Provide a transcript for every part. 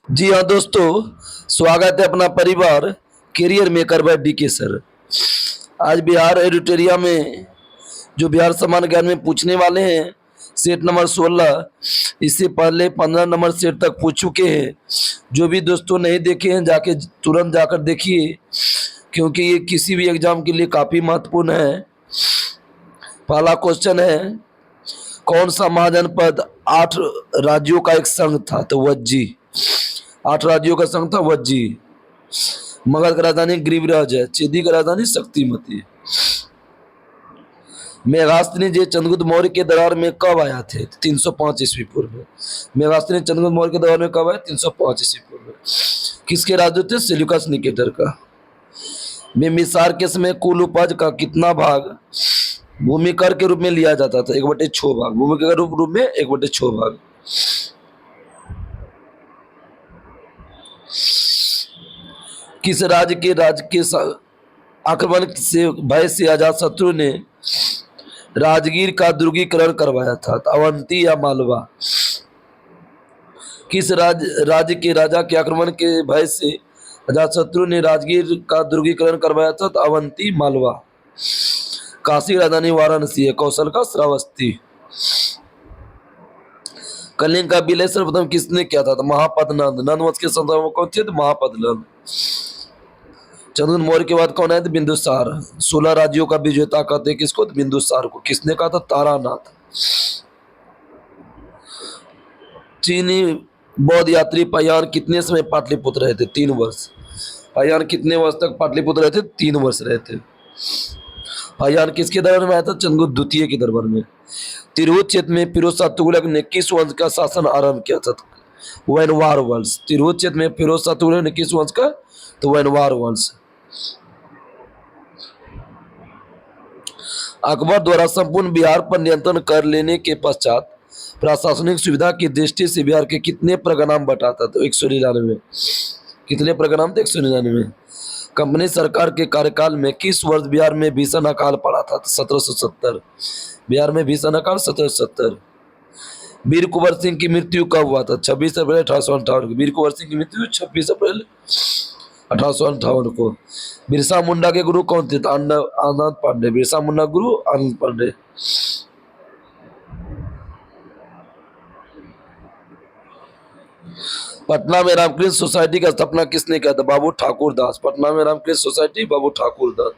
जी हाँ दोस्तों, स्वागत है अपना परिवार career maker by DK sir. आज बिहार एडिटोरिया में जो बिहार समान ज्ञान में पूछने वाले हैं सेट नंबर 16, इससे पहले 15 नंबर सेट तक पूछ चुके हैं। जो भी दोस्तों नहीं देखे हैं जाके तुरंत जाकर देखिए, क्योंकि ये किसी भी एग्जाम के लिए काफ़ी महत्वपूर्ण है। पहला क्वेश्चन है, कौन सा महाजनपद 8 राज्यों का एक संघ था? तो वज्जी। 8 राज्यों का संघ था वज्जी। मगध की राजधानी गिरिराज है। चेदी की राजधानी शक्तिमती है। मेघास्त्र जे चंद्रगुप्त मौर्य के दरबार में कब आया थे? 305 ईस्वी पूर्व में। मेघास्त्र चंद्रगुप्त मौर्य के दरबार में कब आया? 305 ईस्वी पूर्व में। किसके राजदूत थे? सेल्यूकस निकेटर का। बिम्बिसार के समय कुल उपज का कितना भाग भूमि कर के रूप में लिया जाता था? 1/6 भाग। भूमि कर के रूप में 1/6 भाग। किस राज्य के आक्रमण से भय से अजात शत्रु ने राजगीर का दुर्गीकरण करवाया था? तो अवंती या मालवा? किस राज्य के राजा के आक्रमण के भय से अजातशत्रु ने राजगीर का दुर्गीकरण करवाया था? तो अवंती मालवा। काशी की राजधानी वाराणसी है। कौशल का श्रावस्ती। कलिंग का विलय सर्वप्रथम किसने किया था? तो महापद नंद। नंद वंश के संतान कौन थे? तो महापद नंद। चंद्रगुप्त मौर्य के बाद कौन है? तो बिंदुसार। 16 राज्यों का विजेता कहते हैं किसको? तो बिंदुसार को। किसने कहा था? तारानाथ। चीनी बौद्ध यात्री पायन कितने समय पाटलिपुत्र रहे थे? 3 वर्ष। पायन कितने वर्ष तक पाटलिपुत्र रहे थे? 3 वर्ष रहे थे। पायन किसके दरबार में आया था? चंद्रगुप्त द्वितीय के दरबार में। तिरहुत क्षेत्र में फिरोज शाह तुगलक ने किस वंश का शासन आरंभ किया था? वैनवार वंश। तिरहुत क्षेत्र में फिरोज शाह तुगलक ने किस वंश का? तो वैनवार वंश। अकबर द्वारा संपूर्ण बिहार पर नियंत्रण कर लेने के पश्चात प्रशासनिक सुविधा की दृष्टि से बिहार के कितने परगना बटा था? तो 199। कितने परगना थे? 199। कंपनी सरकार के कार्यकाल में किस वर्ष बिहार में भीषण अकाल पड़ा था? तो 1770। बिहार में भीषण अकाल 1770। वीर कुंवर सिंह की मृत्यु कब हुआ था? 26 अप्रैल 1858 को। वीर कुंवर सिंह की मृत्यु 26 अप्रैल 1858 को। बिरसा मुंडा के गुरु कौन थे? आनंद पांडे। बिरसा मुंडा गुरु आनंद पांडे। पटना में रामकृष्ण सोसाइटी का स्थापना किसने किया था? बाबू ठाकुर दास। पटना में रामकृष्ण सोसाइटी बाबू ठाकुर दास।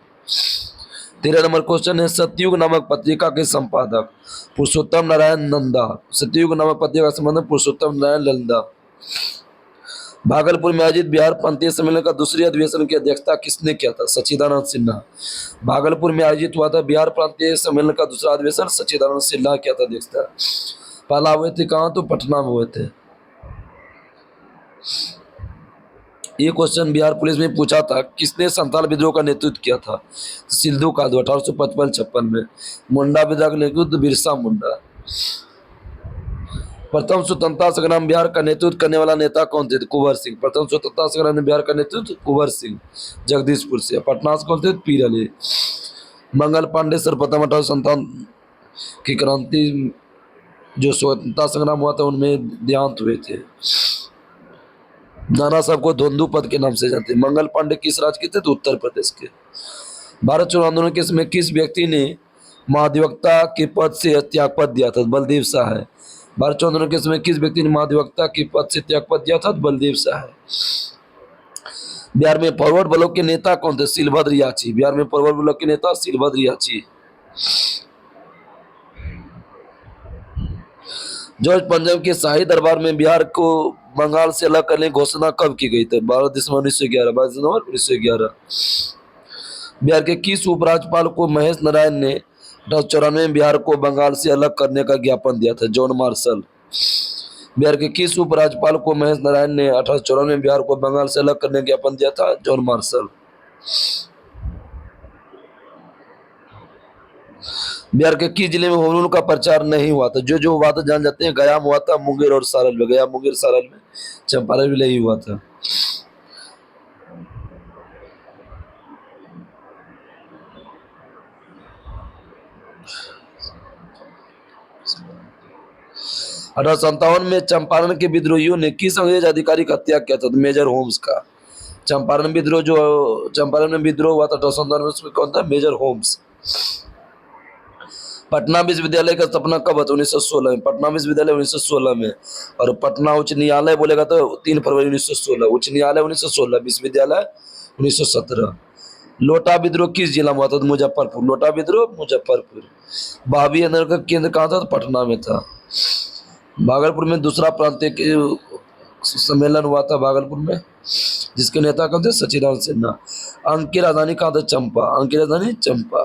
13 नंबर क्वेश्चन है, सतयुग नामक पत्रिका के संपादक पुरुषोत्तम नारायण नंदा। सतयुग नामक पत्रिका का संपादक पुरुषोत्तम नारायण नंदा। भागलपुर में आयोजित बिहार प्रांतीय सम्मेलन का दूसरी अधिवेशन की अध्यक्षता किसने किया था? सच्चिदानंद सिन्हा। भागलपुर में आयोजित हुआ था बिहार प्रांतीय सम्मेलन का दूसरा अधिवेशन, सच्चिदानंद सिन्हा किया था अध्यक्षता। पहला हुए थे कहाँ? तो पटना में हुए थे। ये क्वेश्चन बिहार पुलिस में पूछा था, किसने संथाल विद्रोह का नेतृत्व किया था? सिंधु कादू 1855-56 में। मुंडा विद्रोह का नेतृत्व बिरसा मुंडा। प्रथम स्वतंत्रता संग्राम बिहार का नेतृत्व करने वाला नेता कौन थे? कुंवर सिंह। प्रथम स्वतंत्रता संग्राम में बिहार का नेतृत्व कुंवर सिंह, जगदीशपुर से। पटना से कौन थे? पीर अली। मंगल पांडे सर्वप्रथम 1857 की क्रांति जो स्वतंत्रता संग्राम हुआ था उनमें देहांत हुए थे। नाना साहब को धोंदू पद के नाम से जानते हैं। मंगल पांडे किस राज्य के थे? तो उत्तर प्रदेश के। भारत छोड़ो आंदोलन के समय किस व्यक्ति ने महाधिवक्ता के पद से त्यागपत्र दिया था? बलदेव शाह है। भारत छोड़ो आंदोलन के समय किस व्यक्ति ने महाधिवक्ता के पद से त्यागपत्र दिया था? बलदेव शाह है। बिहार में फॉरवर्ड ब्लॉक के नेता कौन थे? शिलभद्र याची। बिहार में फॉरवर्ड ब्लॉक के नेता शिलभद्र याची। जॉर्ज पंजम के शाही दरबार में बिहार को बंगाल से अलग करने की घोषणा कब की गई थी? 12 दिसंबर 1911। 12 दिसंबर 1911। बिहार के किस उपराज्यपाल को महेश नारायण ने 1894 में बिहार को बंगाल से अलग करने का ज्ञापन दिया था? John Marshall. बिहार के किस उपराज्यपाल को महेश नारायण ने 1894 में बिहार को बंगाल से अलग करने का ज्ञापन दिया था? John Marshall. बिहार के किस जिले में होम रूल का प्रचार नहीं हुआ था? जो हुआ था जान जाते हैं। गया में हुआ था, मुंगेर और सारण में। गया, मुंगेर, सारण में। चंपारण में नहीं हुआ था। 1857 में चंपारण के विद्रोहियों ने किस अंग्रेज अधिकारी का हत्या किया था? तो मेजर होम्स का। चंपारण में विद्रोह हुआ था 1857 में, उसमें कौन था? Major Holmes. पटना विश्वविद्यालय का स्थापना कब हुआ था? 1916 में। पटना विश्वविद्यालय 1916 में। और पटना उच्च न्यायालय बोलेगा तो 3 फरवरी 1916। उच्च न्यायालय 1916, विश्वविद्यालय 1917। लोटा विद्रोह किस जिला में हुआ था? तो मुजफ्फरपुर। लोटा विद्रोह मुजफ्फरपुर। भाभी आंदोलन का केंद्र कहाँ था? तो पटना में था। भागलपुर में दूसरा प्रांतीय सम्मेलन हुआ था भागलपुर में, जिसके नेता कौन थे? सचिदानंद सिन्हा। अंक की राजधानी कहाँ था? चंपा। अंक की राजधानी चंपा।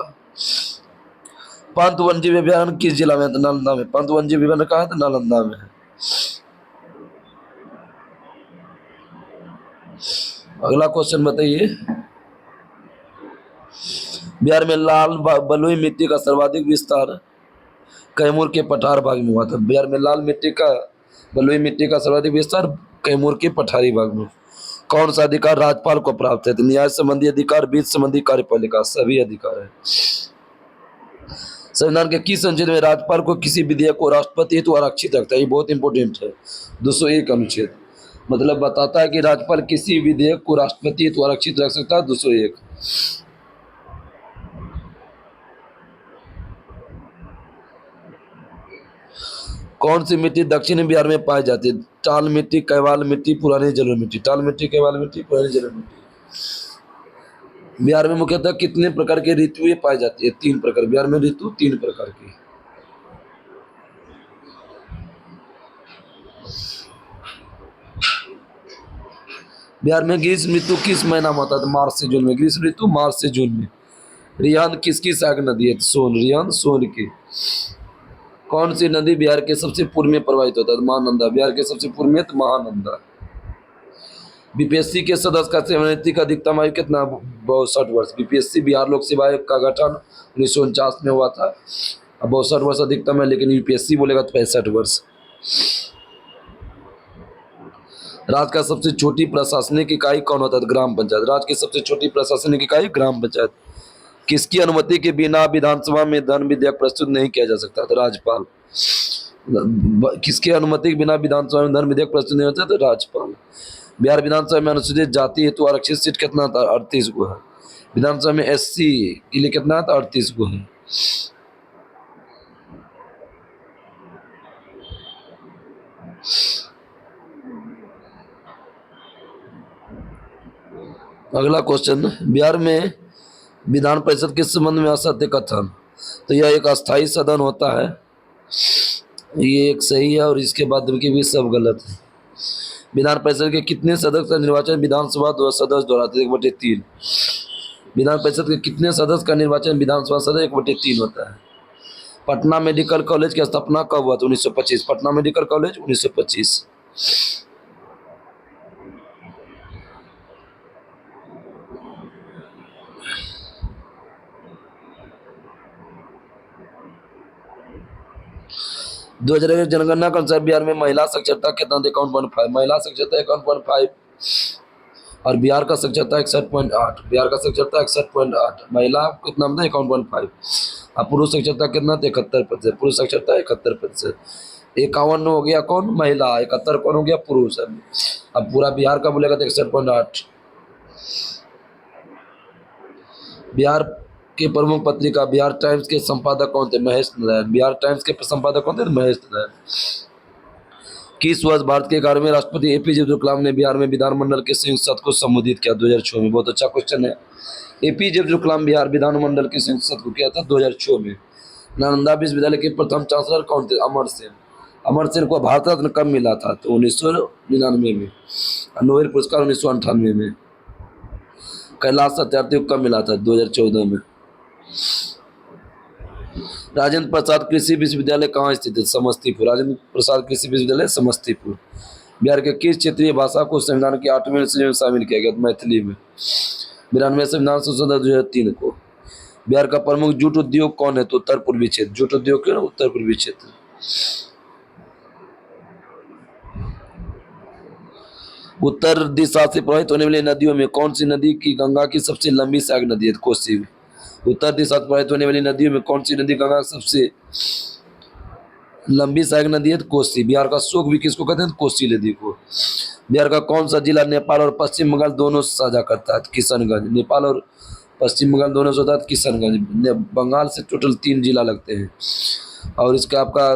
पंत वन्यजीव अभयारण्य किस जिला में है? नालंदा में। पंत वन्यजीव अभयारण्य कहाँ है? तो नालंदा में है। अगला क्वेश्चन बताइए। बिहार में लाल बलुई मिट्टी का सर्वाधिक विस्तार कैमूर के पठार भाग में हुआ था। बिहार में बलुई मिट्टी का सर्वाधिक विस्तार कैमूर के पठारी भाग में। कौन सा अधिकार राज्यपाल को प्राप्त है? तो न्याय संबंधी अधिकार, वित्त संबंधी, कार्यपालिका, सभी अधिकार है। संविधान के किस अनुच्छेद में राज्यपाल को किसी विधेयक को राष्ट्रपति हेतु आरक्षित रखता है? ये बहुत इंपॉर्टेंट है। 201 अनुच्छेद मतलब बताता है कि राज्यपाल किसी विधेयक को राष्ट्रपति हेतु आरक्षित रख सकता है। 201। कौन सी मिट्टी दक्षिण बिहार में पाई जाती है? टाल मिट्टी, कैवाल मिट्टी, पुरानी जलोढ़ मिट्टी। टाल मिट्टी, कैवाल मिट्टी, पुरानी जलोढ़ मिट्टी। बिहार में मुख्यतः कितने प्रकार की ऋतुएं पाई जाती है? 3 प्रकार। बिहार में ऋतु 3 प्रकार की। बिहार में ग्रीष्म ऋतु किस महीना में होता है? मार्च से जून में। ग्रीष्म ऋतु मार्च से जून में। रिहांद किसकी सहायक नदी है? सोन। रिहांद सोन की। कौन सी नदी बिहार के सबसे पूर्व में प्रवाहित होता है? महानंदा। बिहार के सबसे पूर्व में तो महानंदा। बीपीएससी के सदस्य का सेवानिवृत्ति का अधिकतम आयु कितना? 62 वर्ष। बीपीएससी बिहार लोक सेवा आयोग का गठन 1949 में हुआ था। अब 62 वर्ष अधिकतम है, लेकिन यूपीएससी बोलेगा तो 65 वर्ष। राज्य का सबसे छोटी प्रशासनिक इकाई कौन होता है? ग्राम पंचायत। राज्य की सबसे छोटी प्रशासनिक इकाई ग्राम पंचायत। किसकी अनुमति के बिना विधानसभा में धन विधेयक प्रस्तुत नहीं किया जा सकता? तो राज्यपाल। किसकी अनुमति के बिना विधानसभा में धन विधेयक प्रस्तुत नहीं होता? तो राज्यपाल। बिहार विधानसभा में अनुसूचित जाति हेतु आरक्षित सीट कितना था? 38 गो है। विधानसभा में एससी के लिए कितना था? 38 गो है। अगला क्वेश्चन, बिहार में विधान परिषद के संबंध में असत्य कथन। तो यह एक अस्थायी सदन होता है, ये एक सही है, और इसके बाद के भी सब गलत है। विधान परिषद के कितने सदस्य का निर्वाचन विधानसभा सदस्य द्वारा? 1/3। विधान परिषद के कितने सदस्य का निर्वाचन विधानसभा सदस्य? 1/3 होता है। पटना मेडिकल कॉलेज की स्थापना कब हुआ था? 1925। Patna medical college 1925। दो हजार जनगणना के अनुसार बिहार में महिला साक्षरता कितना था? 51.5। महिला साक्षरता 51.5 और बिहार का साक्षरता 61.8। बिहार का साक्षरता 61.8। महिला कितना था? 51.5। अब पुरुष साक्षरता कितना था? 71%। पुरुष साक्षरता 71%। 51 हो गया कौन? महिला। 71 कौन हो गया? पुरुष। अब पूरा बिहार का बोलेगा तो 61.8। बिहार के प्रमुख पत्रिका बिहार टाइम्स के संपादक कौन थे? महेश नारायण। बिहार टाइम्स के संपादक कौन थे? महेश नारायण। किस वर्ष भारत के 11वें राष्ट्रपति एपीजे अब्दुल कलाम ने बिहार में विधानमंडल के संयुक्त सत्र को संबोधित किया? 2006 में। बहुत अच्छा क्वेश्चन है। एपीजे अब्दुल कलाम बिहार विधानमंडल के संयुक्त सत्र को किया था 2006 में। नालंदा विश्वविद्यालय के प्रथम चांसलर कौन थे? अमर सेन। अमर सेन को भारत रत्न कब मिला था? तो 1999 में। नोबेल पुरस्कार 1998 में। कैलाश सत्यार्थी को कब मिला था? 2014 में। राजेंद्र प्रसाद कृषि विश्वविद्यालय कहाँ स्थित है? समस्तीपुर। राजेंद्र प्रसाद कृषि विश्वविद्यालय समस्तीपुर। बिहार के किस क्षेत्रीय भाषा को संविधान के 8वें अनुच्छेद में शामिल किया गया? मैथिली में। 92 संविधान संशोधन 2003 को। बिहार का प्रमुख जूट उद्योग कौन है? तो उत्तर पूर्वी क्षेत्र। जूट उद्योग क्यों? उत्तर पूर्वी क्षेत्र। उत्तर दिशा से प्रवाहित होने वाली नदियों में कौन सी नदी की गंगा की सबसे लंबी सहायक नदी है? कोसी। उत्तर दिशा से प्रवाहित होने वाली नदियों में कौन सी नदी गंगा सबसे लंबी सहायक नदी है तो कोसी। बिहार का शोक भी किसको कहते हैं? तो कोसी नदी को। बिहार का कौन सा जिला नेपाल और पश्चिम बंगाल दोनों से साझा करता है? किशनगंज। नेपाल और पश्चिम बंगाल दोनों से होता है किशनगंज। बंगाल से टोटल 3 जिला लगते हैं। और इसका आपका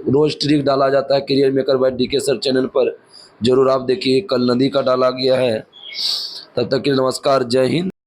रोज ट्रिक डाला जाता है career maker by DK sir channel पर, जरूर आप देखिए। कल नदी का डाला गया है। तब तक के लिए नमस्कार, जय हिंद।